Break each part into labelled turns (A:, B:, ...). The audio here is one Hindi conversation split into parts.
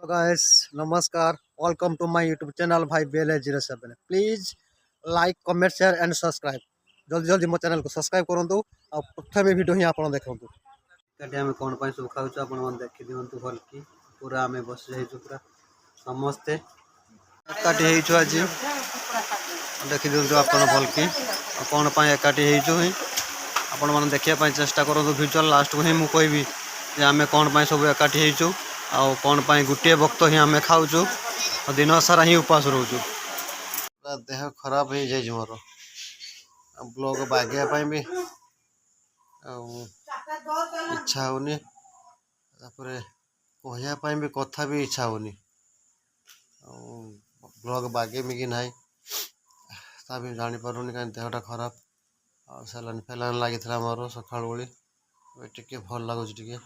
A: गाइस नमस्कार welcome to my YouTube channel भाई BLA07 please like comment share and subscribe जल्दी जल्दी मो चैनल को सब्सक्राइब करूँ आ प्रथम वीडियो ही आप देखूँ आम कौन सब खाऊ आप देखी दिंतु भल कि पूरा आम बस जाइए पूरा समस्ते एकाठी आज देखी दिंतु आप भल कि कौन एकाठी ही आपण मैंने देखा चेष्टा करूँ भिजुआल लास्ट को ही मुझे कहबी आम कौन सब एकाठी हो कौन गोटे वक्त ही आम खाऊचु दिन सारा ही उपास रोचु देह खराब हो जाए मोर ब्लॉग बागेवाई भी इच्छा होनी कहवाई भी कथा भी इच्छा होनी ब्लॉग बागेमी कि ना ता भी जापारूनी कहीं देहटा खराब सैलान फैलान लगी मोर सका टी भल लगुच टे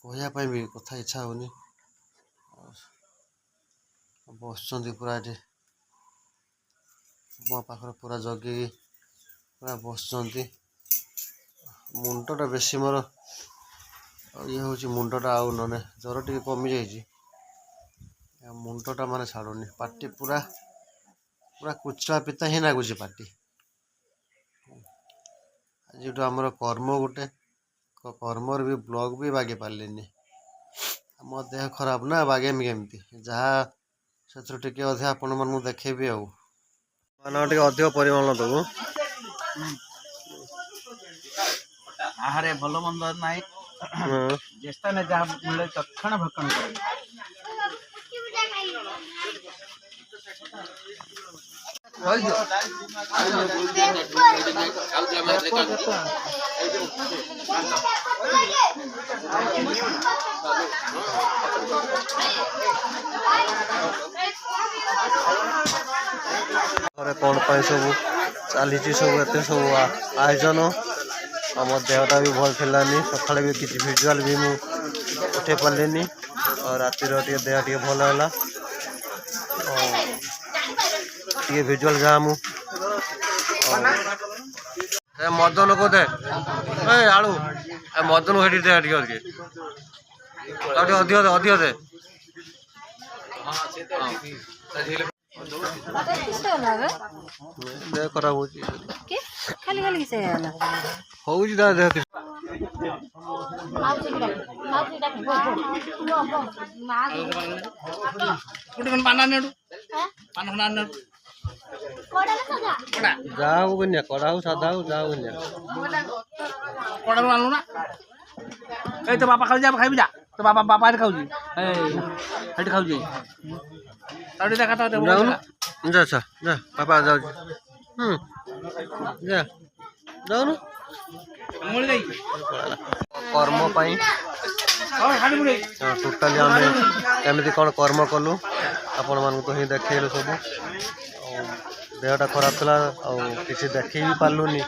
A: कहवाई भी कथा इच्छा होनी बस पूरा ये मो पाखे पूरा जगी पूरा बस मुंडटा बेसी मोर ये हूँ मुंडटा आउ ना ज्वर टे कमी जा मुंडटा माने छाड़ुनी पार्टी पूरा पूरा कुचला पिता ही लगुच पार्टी आज आमर कर्म गोटे कर्मर भी ब्लॉग भी बागे पार्लिनी मो देह खराब ना बागेमी केमती जहाँ से टे अधे आपण मन देखेबी टे अधिक परिमाण देबू
B: आहारे भल मंद ना ज्येष्ठ ने जहाँ मिले तत्ण भक्षण कर
A: कौन सब चली सब एत सब आयोजन आम देहटा भी भल थिलानी सका भी किसी भिजुआल भी मुझे उठे पारे और रातिर देह टे भल है भिजुआल जहाँ मु मदन को दे आलू मदन को दे अधिक अधिक दे देह खराब हो
C: खाली खाली किसे
A: देह जाऊ कन्या कड़ा हो सादा हो जाऊ कन्या
B: कड़ा आलू ना तो बापा खाऊ जा खाई जा तो बापा बापा खाऊ खाऊ देखा था
A: जा अच्छा जा पापा जाऊ जा जाऊनु कर्म टोटाली आम केमी कौन कर्म कलु आपण मान तो ही देखल सब देहटा खराब था किसी देख भी पार्लुनि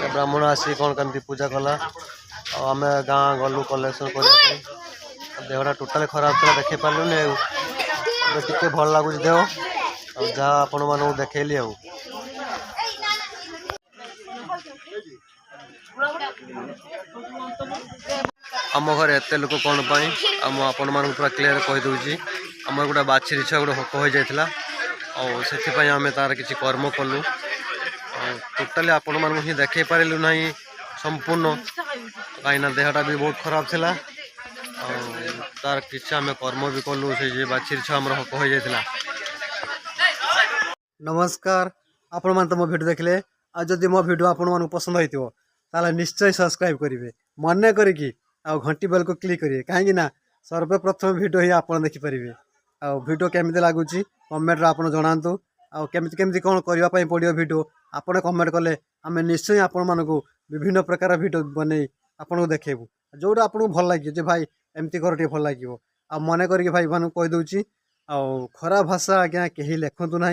A: ब्राह्मण आसी कौन कमी पूजा कला आम गाँ गलु कलेक्शन करने देहटा टोटाली खराब था देख पार्लुनि टे भल लगुच देह जहाँ आपण मानू देखली आम घर एत लोक कौन आपण मान पूरा क्लीयर कहीदे आम गोटे बाछी छुआ गोटे हक हो जाता से आम तार किसी कर्म कलु टोटाली आपण मान ही देखे पारू ना संपूर्ण कहीं देहटा भी बहुत खराब थिला तार किसी आम कर्म भी कलु से बाछी छुआ आम हक हो जाता नमस्कार आपण मान तो मो वीडियो देखले आदि मो वीडियो आपण मान पसंद होइतिबो ताले निश्चय सब्सक्राइब करेंगे मन करी घंटी बेल को क्लिक करेंगे कहीं सर्वप्रथम वीडियो ही आप देखिपारे वीडियो केमी लगुच कमेंट आप जनातु आमती कौन करने पड़ो वीडियो आपड़ कमेंट कले आम निश्चय आपण मानक विभिन्न प्रकार वीडियो बन आपको देखेबू जोटा आपको भल लगे भाई एमती कर भल लगे आ मन करके भाई मान कहीदे खराब भाषा आज्ञा कहीं लिखतु ना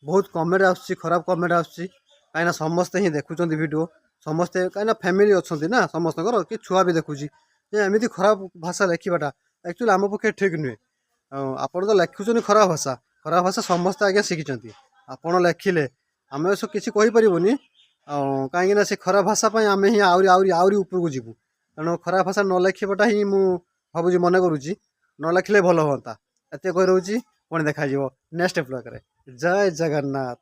A: बहुत कमेंट आसूँ खराब कमेंट आसूँ कहीं समस्ते ही देखुं वीडियो समस्ते कहीं फैमिली अच्छा ना समस्त कि छुआ भी देखुची एमती खराब भाषा लिखाटा एक्चुअली आम पक्षे ठीक नुहे आप लिखुन खराब भाषा समस्ते आज्ञा शिखी आपड़ लिखिले आम सब किसी कहीपरबूनी ଆଉ କାହିଁକିନା ସେ ଖରାପ ଭାଷା ପାଇଁ ଆମେ ହିଁ ଆହୁରି ଆହୁରି ଆହୁରି ଉପରକୁ ଯିବୁ। ତେଣୁ ଖରାପ ଭାଷା ନ ଲେଖିବାଟା ହିଁ ମୁଁ ଭାବୁଛି ମନେ କରୁଛି, ନ ଲେଖିଲେ ଭଲ ହୁଅନ୍ତା। ଏତେ କହି ରହୁଛି, ପୁଣି ଦେଖାଯିବ ନେକ୍ସଟ ବ୍ଲଗ୍ରେ। ଜୟ ଜଗନ୍ନାଥ।